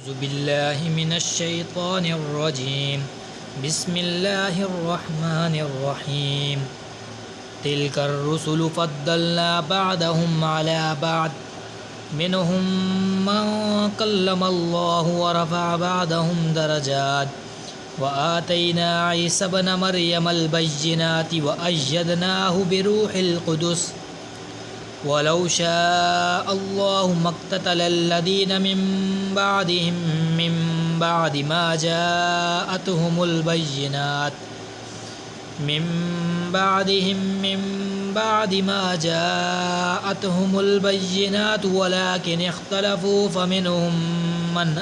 أعوذ بالله من الشيطان الرجيم. بسم الله الرحمن الرحيم. تلك الرسل فضلنا بعضهم على بعض منهم من كلم الله ورفع بعضهم درجات وآتينا عيسى ابن مريم البينات وأيدناه بروح القدس ولو شاء الله ما اقتتل الذين من بعدهم من بعد ما جاءتهم البينات ولكن اختلفوا فمنهم من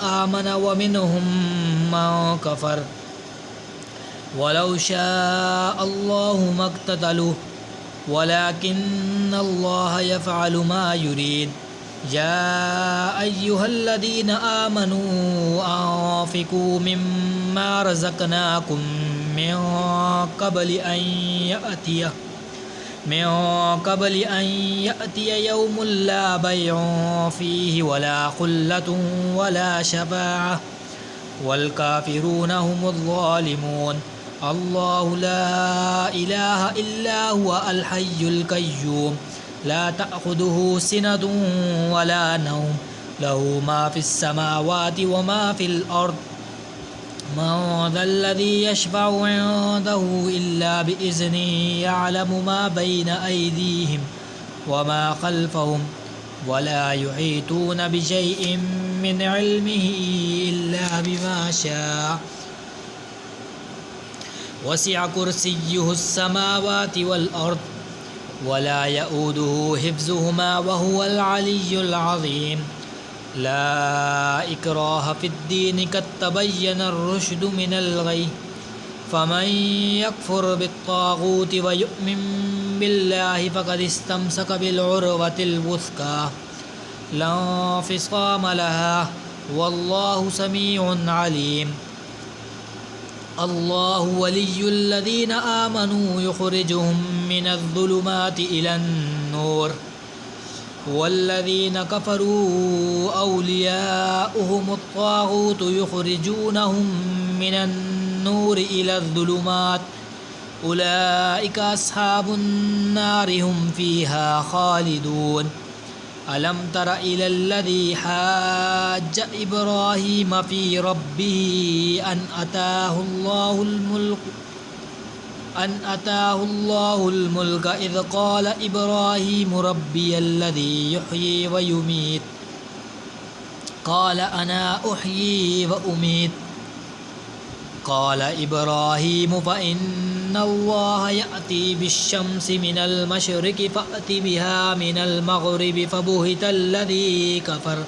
آمن ومنهم من كفر ولو شاء الله ما اقتتلوا ولكن الله يفعل ما يريد. يا أيها الذين آمنوا أنفقوا مما رزقناكم من قبل أن يأتي يوم لا بيع فيه ولا خلة ولا شفاعة والكافرون هم الظالمون. الله لا إله إلا هو الحي القيوم لا تأخذه سنة ولا نوم له ما في السماوات وما في الأرض. من ذا الذي يشفع عنده إلا بإذنه يعلم ما بين أيديهم وما خلفهم ولا يحيطون بشيء من علمه إلا بما شاء. وسع كرسيه السماوات والأرض ولا يؤوده حفظهما وهو العلي العظيم. لا إكراه في الدين قد تبين الرشد من الغي فمن يكفر بالطاغوت ويؤمن بالله فقد استمسك بالعروة الوثقى لا انفصام لها والله سميع عليم. الله ولي الذين آمنوا يخرجهم من الظلمات إلى النور والذين كفروا أولياؤهم الطاغوت يخرجونهم من النور إلى الظلمات أولئك أصحاب النار هم فيها خالدون. ألم تر إلى الذي حاج إبراهيم في ربه أن أتاه الله الملك إذ قال إبراهيم ربي الذي يحيي ويميت قال أنا أحيي وأميت قال إبراهيم فإن الله يأتي بالشمس من المشرق فأت بها من المغرب فبهت الذي كفر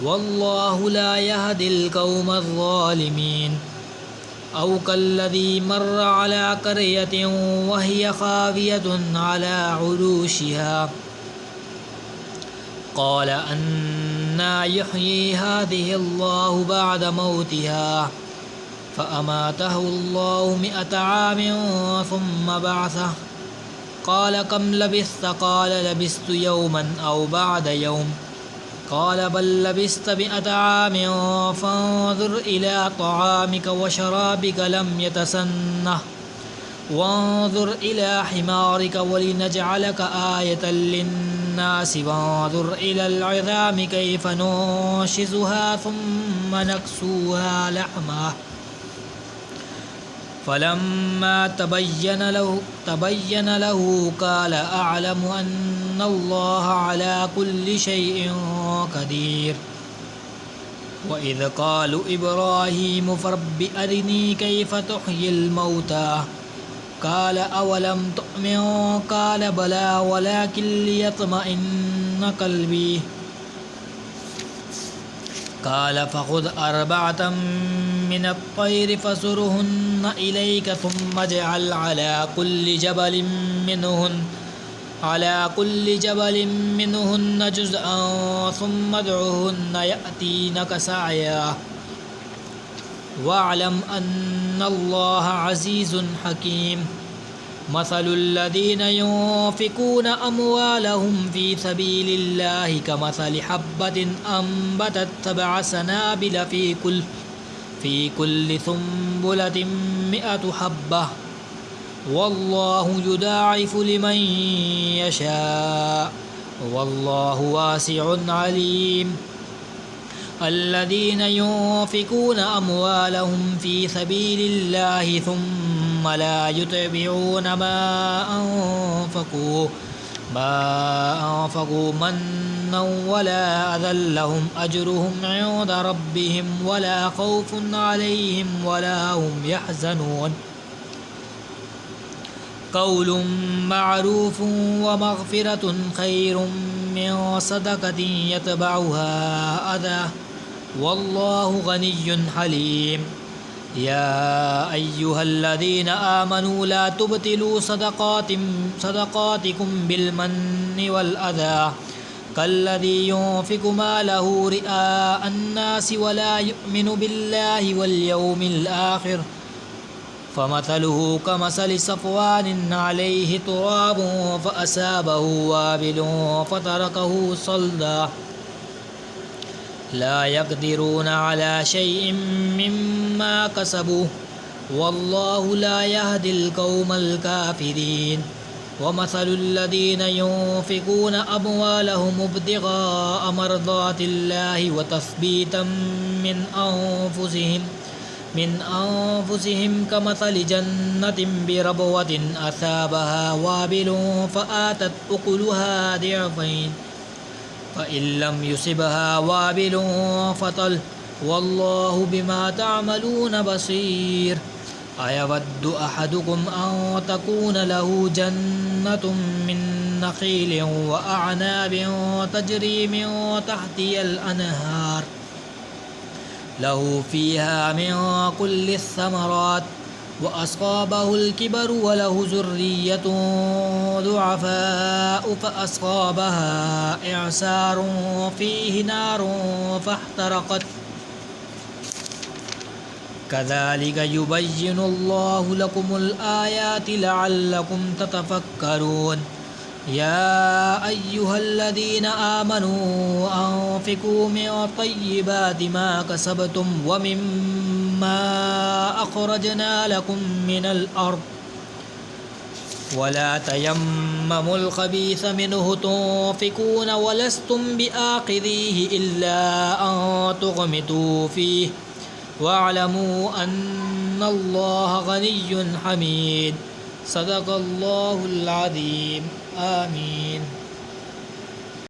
والله لا يهدي القوم الظالمين. أو كالذي مر على قرية وهي خاوية على عروشها قال أنى يحيي هذه الله بعد موتها فأماته الله 100 عام ثم بعثه قال كم لبثت قال لبثت يوما أو بعد يوم قال بل لبثت 100 عام فانظر إلى طعامك وشرابك لم يتسنه وانظر إلى حمارك ولنجعلك آية للناس وانظر إلى العظام كيف ننشزها ثم نكسوها لحما فلما تبين له قال أعلم أن الله على كل شيء قدير. وإذ قالوا إبراهيم فرب أرني كيف تحيي الموتى قال أولم تؤمن قال بلى ولكن ليطمئن قلبي قال فخذ 4 من الطير فصرهن إليك ثم اجعل على كل جبل منهن جزءا ثم ادعهن يأتينك سعيا واعلم أن الله عزيز حكيم. مثل الذين ينفقون أموالهم في سبيل الله كمثل حبة أنبتت 7 سنابل في كل سنبلة 100 حبة والله يضاعف لمن يشاء والله واسع عليم. الذين ينفقون أموالهم في سبيل الله ثم لا يتبعون ما أنفقوا منا ولا أذى لهم أجرهم عند ربهم ولا خوف عليهم ولا هم يحزنون. قول معروف ومغفرة خير من صدقة يتبعها أذى والله غني حليم. يا أيها الذين آمنوا لا تبطلوا صدقاتكم بالمن والأذى كالذي ينفق ماله رئاء الناس ولا يؤمن بالله واليوم الآخر فمثله كمثل صفوان عليه تراب فأصابه وابل فتركه صلدا لا يقدرون على شيء مما كسبوا والله لا يهدي القوم الكافرين. ومثل الذين ينفقون أموالهم ابتغاء مرضات الله وتثبيتا من أنفسهم كمثل جنة بربوة أصابها وابل فآتت أكلها ضعفين فإن لم يصبها وابل فطل والله بما تعملون بصير. أيود أحدكم أن تكون له جنة من نخيل وأعناب تجري من تحتها الأنهار له فيها من كل الثمرات وأصابه الكبر وله ذرية ضعفاء فأصابها إعصار فيه نار فاحترقت كذلك يبين الله لكم الآيات لعلكم تتفكرون. يا أيها الذين آمنوا أنفقوا من طيبات ما كسبتم ومما أخرجنا لكم من الأرض ولا تيمموا الخبيث منه تنفقون ولستم بآخذيه إلا أن تغمضوا فيه واعلموا أن الله غني حميد. صدق الله العظيم. آمين.